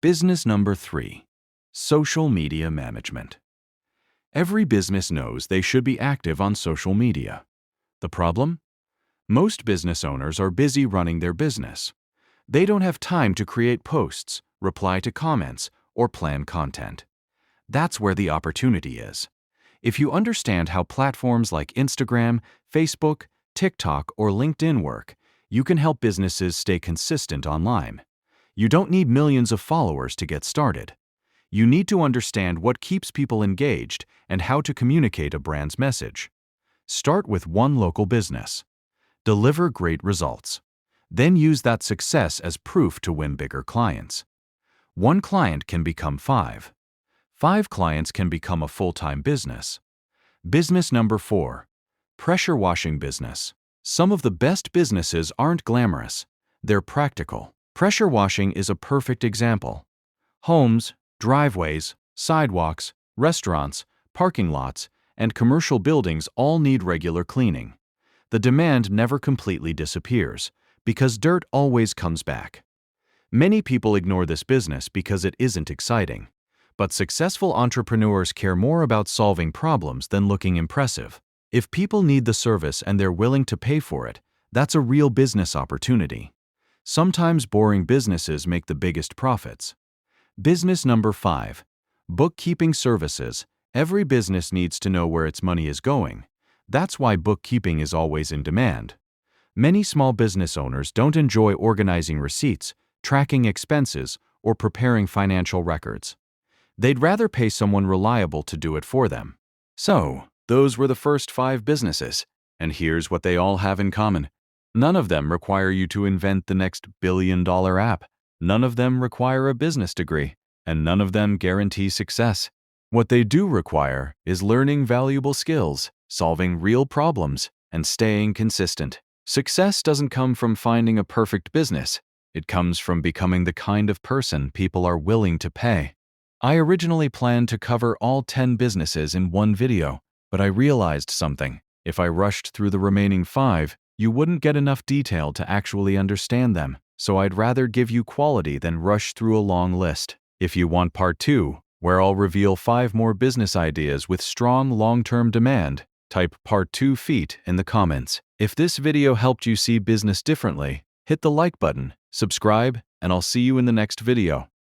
Business number 3. Social media management. Every business knows they should be active on social media. The problem? Most business owners are busy running their business. They don't have time to create posts, reply to comments, or plan content. That's where the opportunity is. If you understand how platforms like Instagram, Facebook, TikTok, or LinkedIn work, you can help businesses stay consistent online. You don't need millions of followers to get started. You need to understand what keeps people engaged and how to communicate a brand's message. Start with one local business. Deliver great results. Then use that success as proof to win bigger clients. One client can become 5. 5 clients can become a full-time business. Business number 4. Pressure washing business. Some of the best businesses aren't glamorous. They're practical. Pressure washing is a perfect example. Homes, driveways, sidewalks, restaurants, parking lots, and commercial buildings all need regular cleaning. The demand never completely disappears, because dirt always comes back. Many people ignore this business because it isn't exciting. But successful entrepreneurs care more about solving problems than looking impressive. If people need the service and they're willing to pay for it, that's a real business opportunity. Sometimes boring businesses make the biggest profits. Business number 5. Bookkeeping services. Every business needs to know where its money is going. That's why bookkeeping is always in demand. Many small business owners don't enjoy organizing receipts, tracking expenses, or preparing financial records. They'd rather pay someone reliable to do it for them. So, those were the first 5 businesses, and here's what they all have in common. None of them require you to invent the next billion-dollar app. None of them require a business degree, and none of them guarantee success. What they do require is learning valuable skills, solving real problems, and staying consistent. Success doesn't come from finding a perfect business. It comes from becoming the kind of person people are willing to pay. I originally planned to cover all 10 businesses in one video, but I realized something. If I rushed through the remaining 5, you wouldn't get enough detail to actually understand them, so I'd rather give you quality than rush through a long list. If you want part 2, where I'll reveal 5 more business ideas with strong long-term demand, type part 2 feet in the comments. If this video helped you see business differently, hit the like button, subscribe, and I'll see you in the next video.